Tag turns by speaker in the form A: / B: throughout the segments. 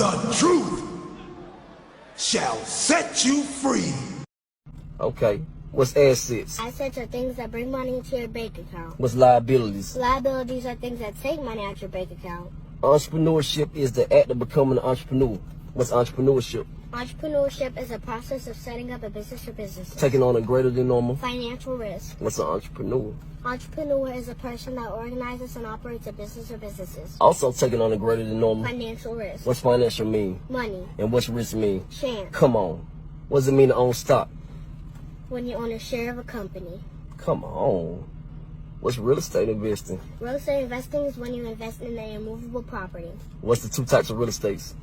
A: The truth shall set you free.
B: Okay. What's assets?
C: Assets are things that bring money into your bank account.
B: What's liabilities?
C: Liabilities are things that take money out your bank account.
B: Entrepreneurship is the act of becoming an entrepreneur. What's entrepreneurship?
C: Entrepreneurship is a process of setting up a business or businesses.
B: Taking on a greater than normal.
C: Financial risk.
B: What's an entrepreneur?
C: Entrepreneur is a person that organizes and operates a business or businesses.
B: Also taking on a greater than normal.
C: Financial risk.
B: What's financial mean?
C: Money.
B: And what's risk mean?
C: Chance.
B: Come on. What does it mean to own stock?
C: When you own a share of a company.
B: Come on. What's real estate investing?
C: Real estate investing is when you invest in a immovable property.
B: What's the two types of real estates?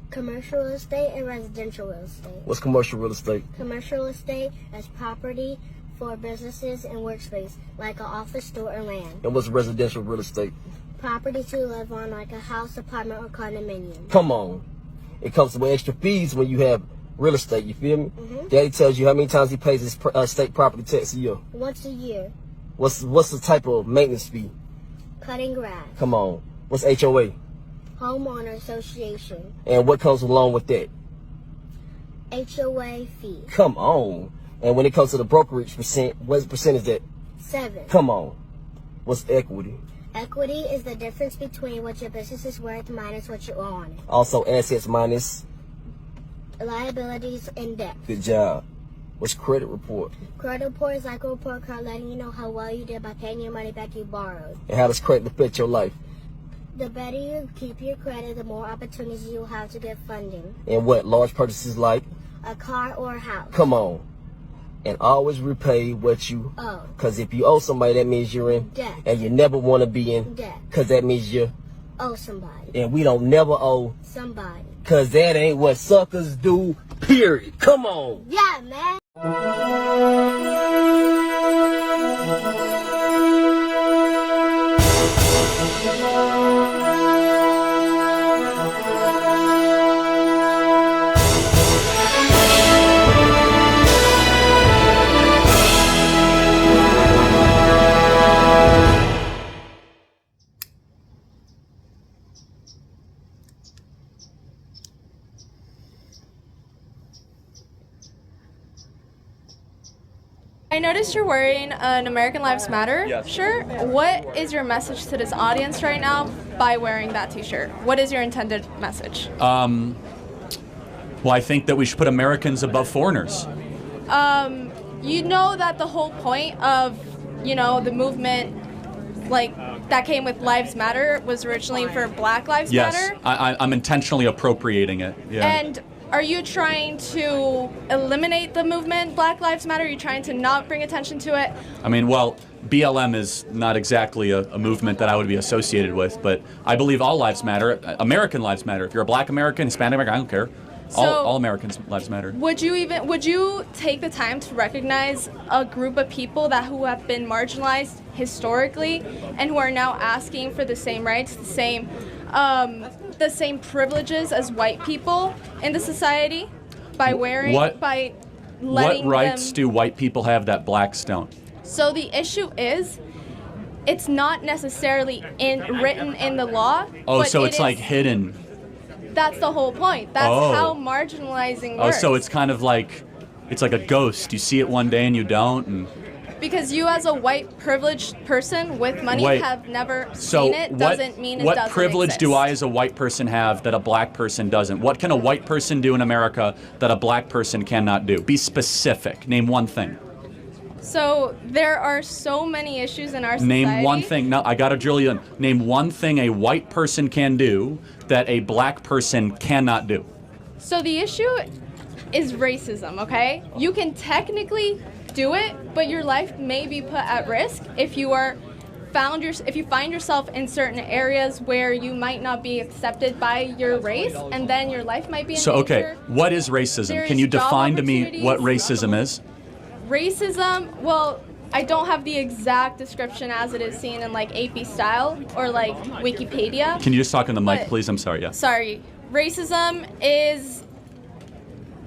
C: Commercial real estate and residential real estate.
B: What's commercial real estate?
C: Commercial real estate is property for businesses and workspace, like an office, store, or land.
B: And what's residential real estate?
C: Property to live on, like a house, apartment, or condominium.
B: Come on. It comes with extra fees when you have real estate, you feel me?
C: Mm-hmm.
B: Daddy tells you how many times he pays his state property tax a year.
C: Once a year.
B: What's the type of maintenance fee?
C: Cutting grass.
B: Come on. What's HOA?
C: Homeowner Association.
B: And what comes along with that?
C: HOA fee.
B: Come on. And when it comes to the brokerage percent, what percent is that?
C: 7.
B: Come on. What's equity?
C: Equity is the difference between what your business is worth minus what you owe on it.
B: Also assets minus
C: liabilities and debt.
B: Good job. What's credit report?
C: Credit report is like a report card letting you know how well you did by paying your money back you borrowed.
B: And how does credit affect your life?
C: The better you keep your credit, the more opportunities you'll have to get funding.
B: And what? Large purchases like?
C: A car or a house.
B: Come on. And always repay what you
C: owe.
B: Because if you owe somebody, that means you're in
C: debt.
B: And you never want to be in
C: debt.
B: Because that means you
C: owe somebody.
B: And we don't never owe
C: somebody.
B: Because that ain't what suckers do, period. Come on.
C: Yeah, man.
D: I noticed you're wearing an American Lives Matter shirt. What is your message to this audience right now by wearing that t-shirt? What is your intended message?
E: Well, I think that we should put Americans above foreigners.
D: You know that the whole point of, the movement, like, that came with Lives Matter was originally for Black Lives Matter?
E: Yes, I'm intentionally appropriating it. Yeah.
D: And are you trying to eliminate the movement Black Lives Matter? Are you trying to not bring attention to it?
E: I mean, well, BLM is not exactly a movement that I would be associated with, but I believe all lives matter. American lives matter. If you're a Black American, Hispanic American, I don't care. All Americans' lives matter.
D: Would you take the time to recognize a group of people who have been marginalized historically and who are now asking for the same rights, the same privileges as white people in the society by letting
E: what rights do white people have that blacks don't?
D: So the issue is, it's not necessarily written in the law.
E: Oh, so it's like hidden.
D: That's the whole point. That's how marginalizing works.
E: Oh, so it's kind of like, it's like a ghost. You see it one day and you don't. And
D: because you as a white privileged person with money have never seen it, doesn't mean it doesn't
E: What privilege
D: exist.
E: do I as a white person have that a black person doesn't? What can a white person do in America that a black person cannot do? Be specific. Name one thing.
D: So there are so many issues in our society.
E: Name one thing. No, I got to drill you in. Name one thing a white person can do that a black person cannot do.
D: So the issue is racism, okay? You can technically do it, but your life may be put at risk if you find yourself in certain areas where you might not be accepted by your race, and then your life might be in danger.
E: Okay, what is racism? Can you define to me what racism is?
D: Racism, well, I don't have the exact description as it is seen in like AP Style or like Wikipedia.
E: Can you just talk on the mic, please? I'm sorry, yeah.
D: Sorry. Racism is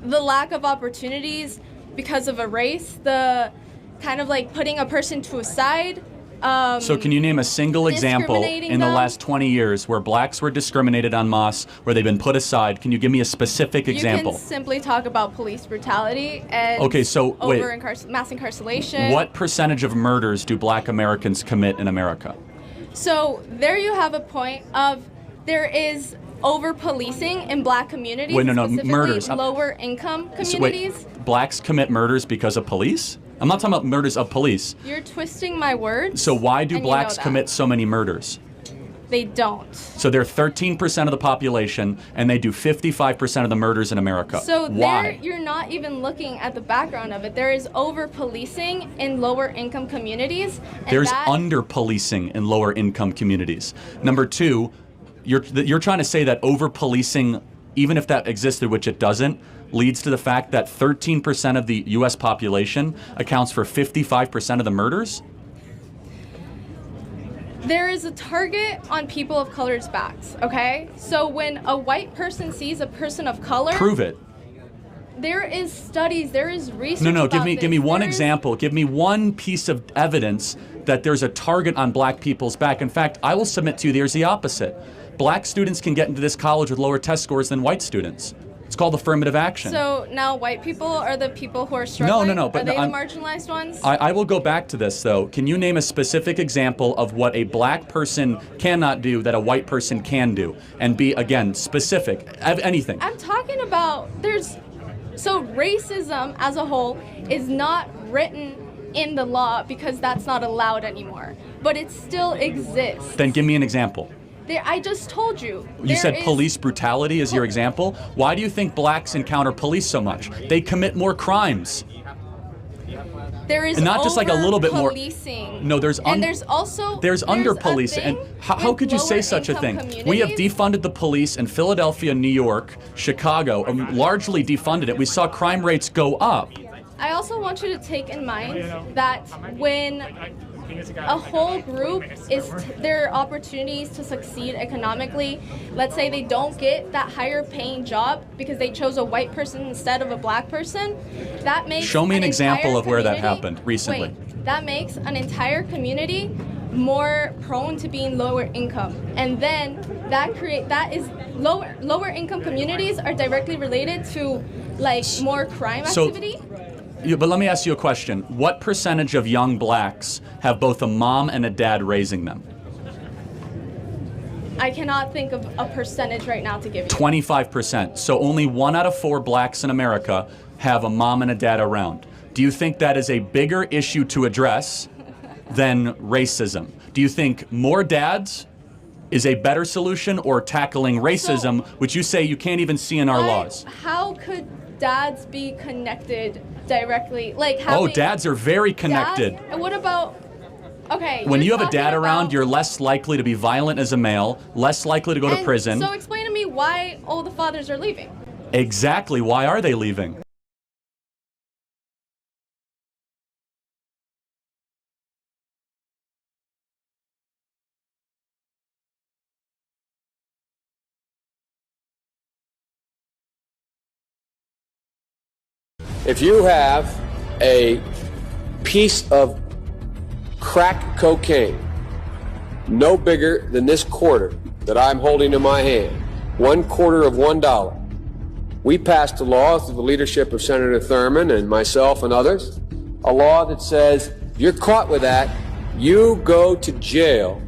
D: the lack of opportunities because of a race, the kind of like putting a person to a side
E: So can you name a single example
D: discriminating
E: in the
D: them?
E: last 20 years where blacks were discriminated en masse, where they've been put aside? Can you give me a specific example?
D: You can simply talk about police brutality and
E: Okay, so wait.
D: mass incarceration.
E: What percentage of murders do black Americans commit in America?
D: So there you have a point of there is over-policing in black communities,
E: Wait, no,
D: specifically
E: murders.
D: lower-income
E: So
D: communities.
E: wait, blacks commit murders because of police? I'm not talking about murders of police.
D: You're twisting my words.
E: So why do
D: and
E: blacks
D: you know
E: commit
D: that.
E: so many murders?
D: They don't.
E: So they're 13% of the population, and they do 55% of the murders in America.
D: So
E: why?
D: there, you're not even looking at the background of it. There is over-policing in lower-income communities. And
E: There's
D: that,
E: under-policing in lower-income communities. Number two, you're trying to say that over-policing, even if that existed, which it doesn't, leads to the fact that 13% of the U.S. population accounts for 55% of the murders?
D: There is a target on people of color's backs, okay? So when a white person sees a person of color...
E: Prove it.
D: There is studies, there is research
E: No,
D: about
E: give me one
D: There is-
E: example. Give me one piece of evidence that there's a target on black people's back. In fact, I will submit to you there's the opposite. Black students can get into this college with lower test scores than white students. It's called affirmative action.
D: So now white people are the people who are struggling?
E: No, but
D: are they
E: I'm-
D: the marginalized ones?
E: I will go back to this, though. Can you name a specific example of what a black person cannot do that a white person can do? And be, again, specific. Anything.
D: I'm talking about so racism as a whole is not written in the law because that's not allowed anymore, but it still exists.
E: Then give me an example.
D: I just told you.
E: You said police brutality is your example. Why do you think blacks encounter police so much? They commit more crimes.
D: There is
E: And not just like a little bit more.
D: policing.
E: No, there's under policing. And how could you say such a thing? We have defunded the police in Philadelphia, New York, Chicago, largely defunded it. We saw crime rates go up.
D: I also want you to take in mind that when a whole group their opportunities to succeed economically, let's say they don't get that higher paying job because they chose a white person instead of a black person, that makes
E: Show me an example
D: entire
E: of where that
D: community-
E: happened recently.
D: Wait, that makes an entire community more prone to being lower income, and then that is lower income communities are directly related to like more crime activity.
E: But let me ask you a question. What percentage of young blacks have both a mom and a dad raising them?
D: I cannot think of a percentage right now to give you.
E: 25%. So only 1 out of 4 blacks in America have a mom and a dad around. Do you think that is a bigger issue to address than racism? Do you think more dads is a better solution, or tackling racism, which you say you can't even see in our laws?
D: How could dads be connected directly? Like
E: Dads are very connected.
D: And what about? Okay.
E: When
D: you're
E: you have a dad
D: talking
E: around,
D: about-
E: you're less likely to be violent as a male, less likely to go to
D: and
E: prison.
D: So explain to me why all the fathers are leaving.
E: Exactly. Why are they leaving?
F: If you have a piece of crack cocaine no bigger than this quarter that I'm holding in my hand, 1/4 of $1, we passed a law through the leadership of Senator Thurmond and myself and others, a law that says if you're caught with that, you go to jail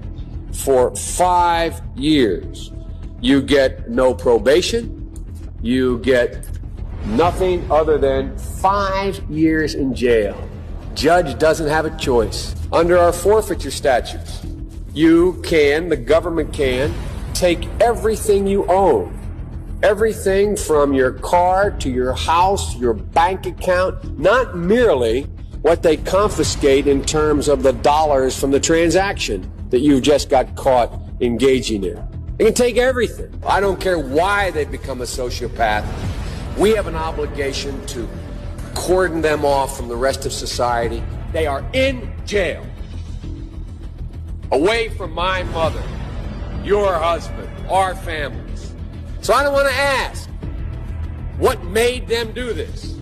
F: for 5 years. You get no probation, you get nothing other than 5 years in jail. Judge doesn't have a choice. Under our forfeiture statutes, the government can, take everything you own. Everything from your car to your house, your bank account, not merely what they confiscate in terms of the dollars from the transaction that you just got caught engaging in. They can take everything. I don't care why they become a sociopath. We have an obligation to cordon them off from the rest of society. They are in jail, away from my mother, your husband, our families. So I don't want to ask what made them do this.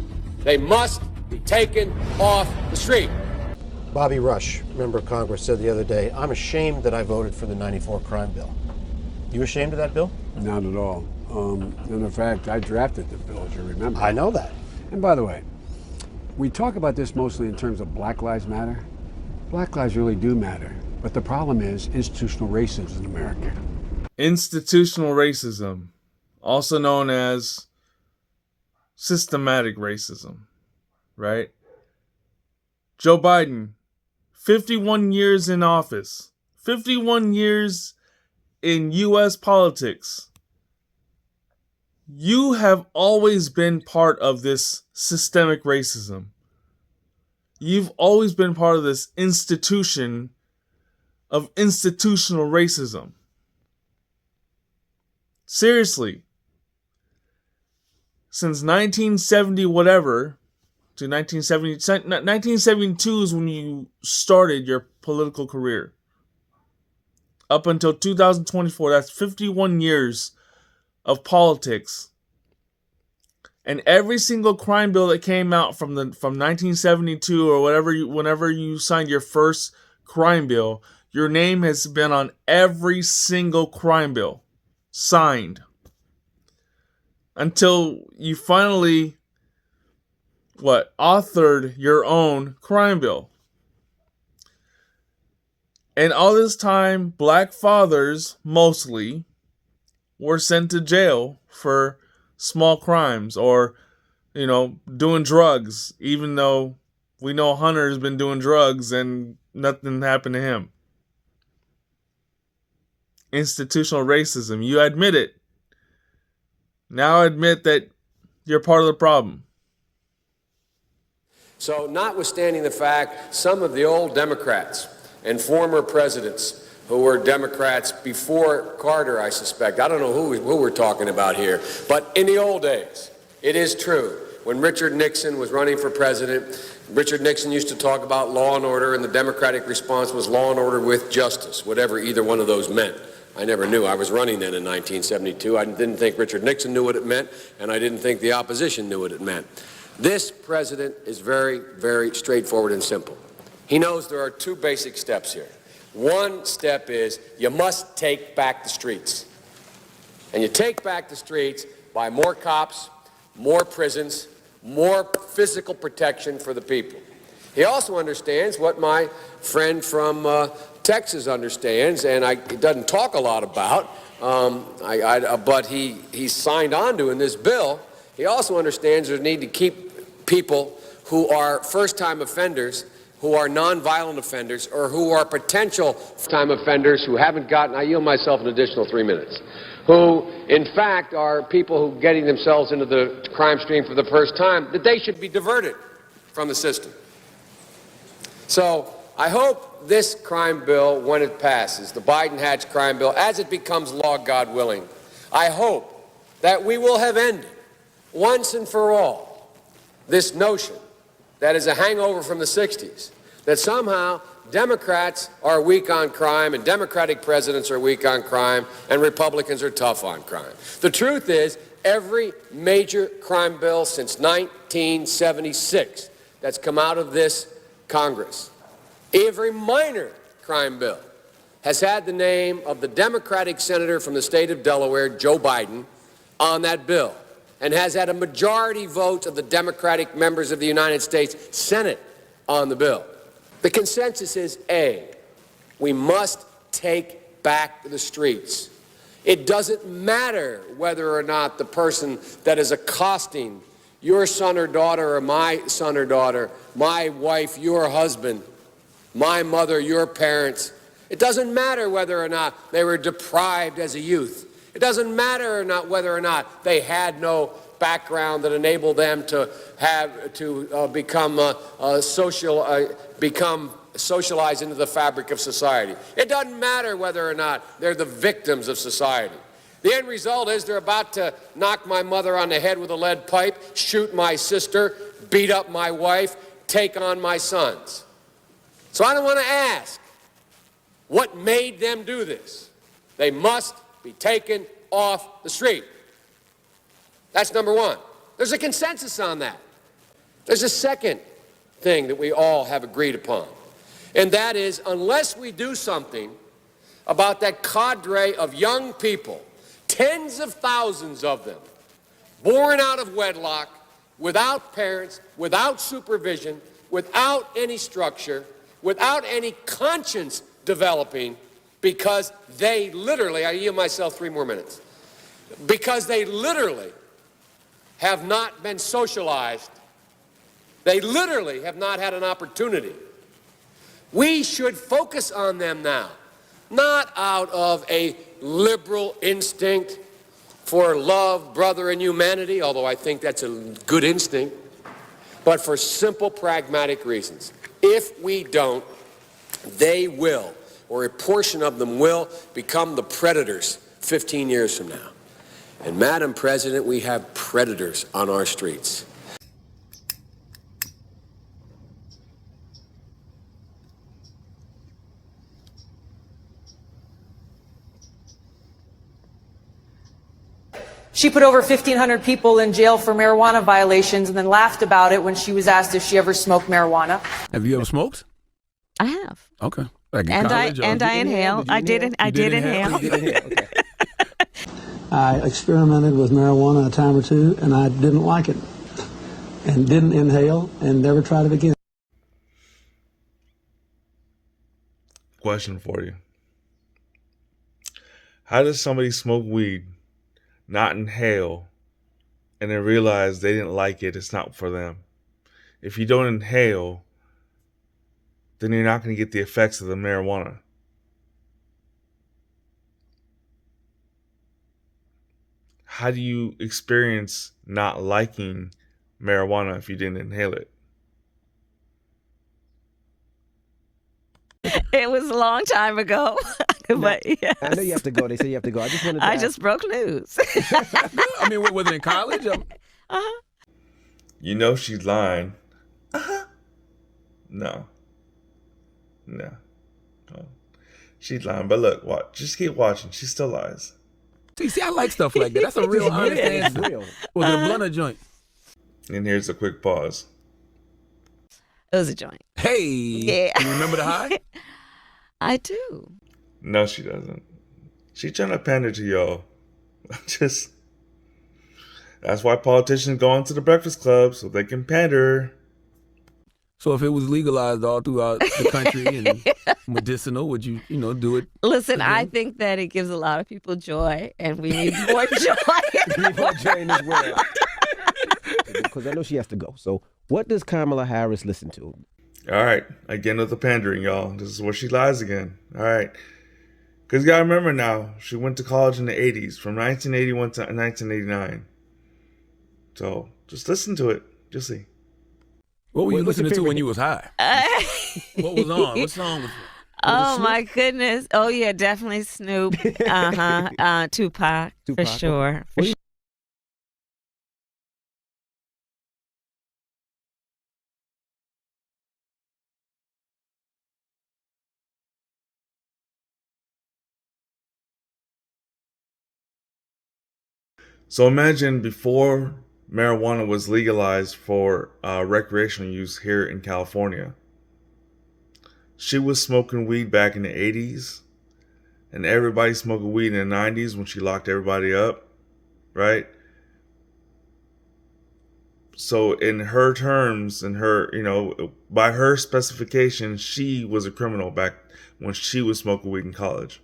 F: They must be taken off the street.
G: Bobby Rush, member of Congress, said the other day, "I'm ashamed that I voted for the '94 crime bill." You ashamed of that bill?
H: Not at all. And in fact, I drafted the bill, as you remember.
G: I know that.
H: And by the way, we talk about this mostly in terms of Black Lives Matter. Black lives really do matter. But the problem is institutional racism in America.
I: Institutional racism, also known as systematic racism, right? Joe Biden, 51 years in office, 51 years in U.S. politics. You have always been part of this systemic racism. You've always been part of this institution of institutional racism. Seriously. Since 1970 whatever, to 1972 is when you started your political career. Up until 2024, that's 51 years of politics. And every single crime bill that came out from 1972 or whenever you signed your first crime bill, your name has been on every single crime bill signed. Until you finally authored your own crime bill. And all this time, black fathers, mostly, were sent to jail for small crimes or, doing drugs, even though we know Hunter's been doing drugs and nothing happened to him. Institutional racism. You admit it. Now admit that you're part of the problem.
F: So notwithstanding the fact some of the old Democrats and former presidents who were Democrats before Carter, I suspect, I don't know who we're talking about here, but in the old days, it is true. When Richard Nixon was running for president, Richard Nixon used to talk about law and order, and the Democratic response was law and order with justice, whatever either one of those meant. I never knew. I was running then in 1972. I didn't think Richard Nixon knew what it meant, and I didn't think the opposition knew what it meant. This president is very, very straightforward and simple. He knows there are two basic steps here. One step is you must take back the streets. And you take back the streets by more cops, more prisons, more physical protection for the people. He also understands what my friend from Texas understands, and he doesn't talk a lot about, but he signed on to in this bill. He also understands there's a need to keep people who are first-time offenders, who are nonviolent offenders, or who are potential time offenders who haven't gotten, I yield myself an additional 3 minutes, who in fact are people who are getting themselves into the crime stream for the first time, that they should be diverted from the system. So I hope this crime bill, when it passes, the Biden-Hatch crime bill, as it becomes law, God willing, I hope that we will have ended once and for all this notion that is a hangover from the 60s, that somehow Democrats are weak on crime and Democratic presidents are weak on crime and Republicans are tough on crime. The truth is, every major crime bill since 1976 that's come out of this Congress, every minor crime bill has had the name of the Democratic senator from the state of Delaware, Joe Biden, on that bill, and has had a majority vote of the Democratic members of the United States Senate on the bill. The consensus is A, we must take back the streets. It doesn't matter whether or not the person that is accosting your son or daughter or my son or daughter, my wife, your husband, my mother, your parents. It doesn't matter whether or not they were deprived as a youth. It doesn't matter or not whether or not they had no background that enabled them to become socialized into the fabric of society. It doesn't matter whether or not they're the victims of society. The end result is they're about to knock my mother on the head with a lead pipe, shoot my sister, beat up my wife, take on my sons. So I don't want to ask what made them do this. They must be taken off the street. That's number one. There's a consensus on that. There's a second thing that we all have agreed upon. And that is, unless we do something about that cadre of young people, tens of thousands of them, born out of wedlock, without parents, without supervision, without any structure, without any conscience developing, because they literally, I yield myself 3 more minutes, because they literally have not been socialized. They literally have not had an opportunity. We should focus on them now, not out of a liberal instinct for love, brother, and humanity, although I think that's a good instinct, but for simple, pragmatic reasons. If we don't, they will, or a portion of them will, become the predators 15 years from now. And Madam President, we have predators on our streets.
J: She put over 1,500 people in jail for marijuana violations and then laughed about it when she was asked if she ever smoked marijuana.
K: Have you ever smoked?
L: I have.
K: Okay. Like in
L: And
K: college,
L: I inhale. I did inhale.
K: Okay.
M: I experimented with marijuana a time or two, and I didn't like it, and didn't inhale, and never tried it again.
I: Question for you. How does somebody smoke weed, not inhale, and then realize they didn't like it, it's not for them? If you don't inhale, then you're not going to get the effects of the marijuana. How do you experience not liking marijuana if you didn't inhale it?
L: It was a long time ago. But yes.
B: I know you have to go. They say you have to go. I just wanted to ask.
L: just broke news.
K: I mean, was it in college?
I: You know she's lying. No. No. She's lying. But look, watch. Just keep watching. She still lies.
K: See, I like stuff like that. That's a real honest answer.
B: Real.
K: Was it a blunt or joint?
I: And here's a quick pause.
L: It was a joint.
K: Hey.
L: Yeah.
K: You remember the high?
L: I do.
I: No, she doesn't. She's trying to pander to y'all. That's why politicians go into the Breakfast Club, so they can pander.
K: So if it was legalized all throughout the country and medicinal, would you do it?
L: Listen,
K: again?
L: I think that it gives a lot of people joy, and we need more joy.
B: We need more joy in this world. Because I know she has to go. So what does Kamala Harris listen to?
I: All right. Again with the pandering, y'all. This is where she lies again. All right. Because you got to remember now, she went to college in the 80s, from 1981 to 1989. So just listen to it. Just see.
K: What were you listening to when you was high? What was on? What song was it?
L: Oh my goodness! Oh yeah, definitely Snoop. Tupac for sure.
I: So imagine before marijuana was legalized for recreational use here in California. She was smoking weed back in the 80s, and everybody smoking weed in the 90s when she locked everybody up, right? So in her terms, in her, by her specification, she was a criminal back when she was smoking weed in college.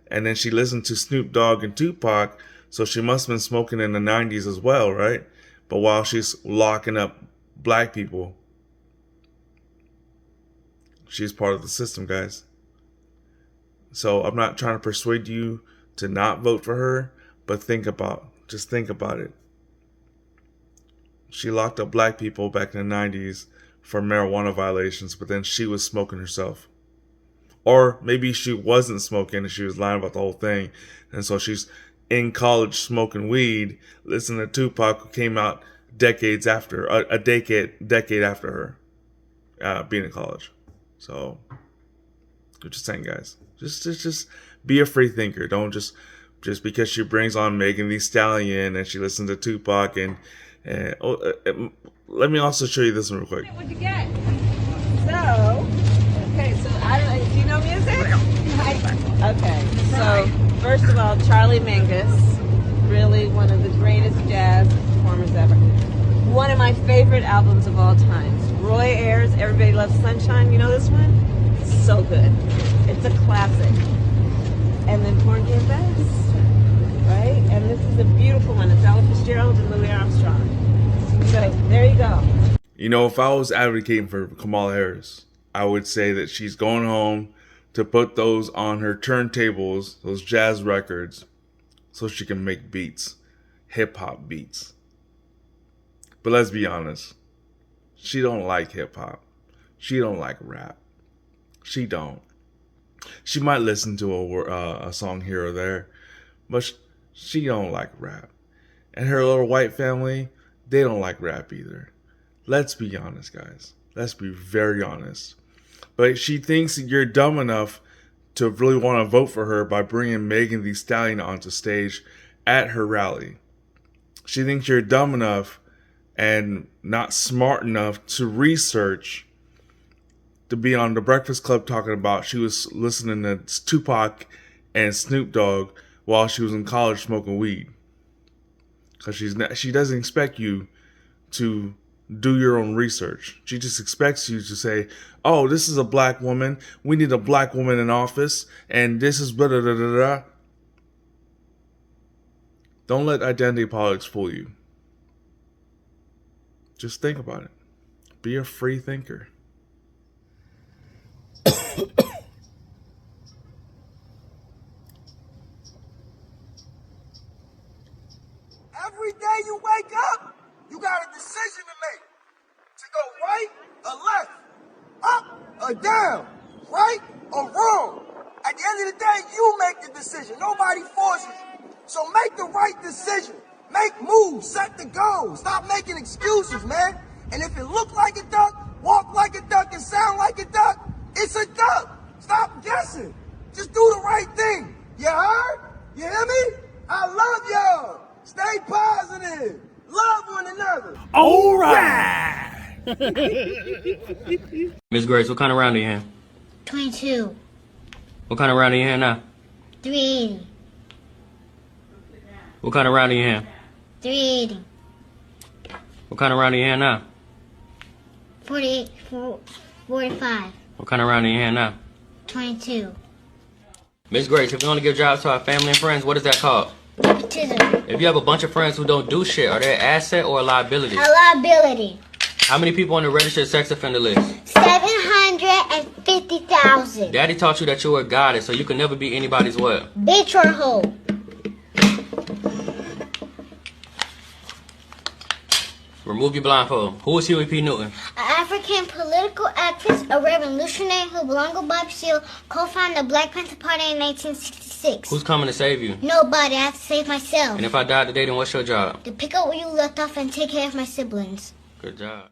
I: And then she listened to Snoop Dogg and Tupac, so she must have been smoking in the 90s as well, right? But while she's locking up black people, she's part of the system, guys. So I'm not trying to persuade you to not vote for her, but just think about it. She locked up black people back in the 90s for marijuana violations, but then she was smoking herself. Or maybe she wasn't smoking and she was lying about the whole thing. And so she's in college smoking weed, listening to Tupac, who came out decades after, a decade after her being in college. So, I'm just saying, guys, just be a free thinker. Don't just because she brings on Megan Thee Stallion and she listens to Tupac and let me also show you this one real quick.
J: What'd you get? So,
L: Okay, so first of all, Charlie Mingus, really one of the greatest jazz performers ever. One of my favorite albums of all time. Roy Ayers, Everybody Loves Sunshine. You know this one? So good. It's a classic. And then Porgy and Bess, right? And this is a beautiful one. It's Ella Fitzgerald and Louis Armstrong. So there you go.
I: You know, if I was advocating for Kamala Harris, I would say that she's going home to put those on her turntables, those jazz records, so she can make beats, hip-hop beats. But let's be honest, she don't like hip-hop. She don't like rap. She don't. She might listen to a song here or there, but she don't like rap. And her little white family, they don't like rap either. Let's be honest, guys. Let's be very honest. But she thinks that you're dumb enough to really want to vote for her by bringing Megan Thee Stallion onto stage at her rally. She thinks you're dumb enough and not smart enough to research to be on the Breakfast Club talking about she was listening to Tupac and Snoop Dogg while she was in college smoking weed. Because she doesn't expect you to do your own research. She just expects you to say, oh, this is a black woman. We need a black woman in office. And this is blah, blah, blah, blah, blah. Don't let identity politics fool you. Just think about it. Be a free thinker.
A: Every day you wake up, you got a decision to make. To go right or left, up or down, right or wrong. At the end of the day, you make the decision. Nobody forces you. So make the right decision. Make moves, set the goal. Stop making excuses, man. And if it look like a duck, walk like a duck, and sound like a duck, it's a duck. Stop guessing. Just do the right thing. You heard? You hear me? I love y'all. Stay positive. Love one another.
N: All right.
O: Miss Grace, what kind of round are you in?
C: 22.
O: What kind of round are you in now?
C: 380.
O: What kind of round are you in?
C: 380.
O: What kind of round are you in now?
C: 48. 45.
O: What kind of round are you in now?
C: 22.
O: Miss Grace, if you want to give jobs to our family and friends, what is that called?
C: Nepotism.
O: If you have a bunch of friends who don't do shit, are they an asset or a liability?
C: A liability.
O: How many people on the registered sex offender list?
C: 750,000.
O: Daddy taught you that you were a goddess, so you can never be anybody's what?
C: Bitch or hoe.
O: Remove your blindfold. Who is Huey P. Newton?
C: An African political activist, a revolutionary who belonged to Bob Seale, co-founded the Black Panther Party in 1966.
O: Who's coming to save you?
C: Nobody. I have to save myself.
O: And if I died today, then what's your job?
C: To pick up where you left off and take care of my siblings.
O: Good job.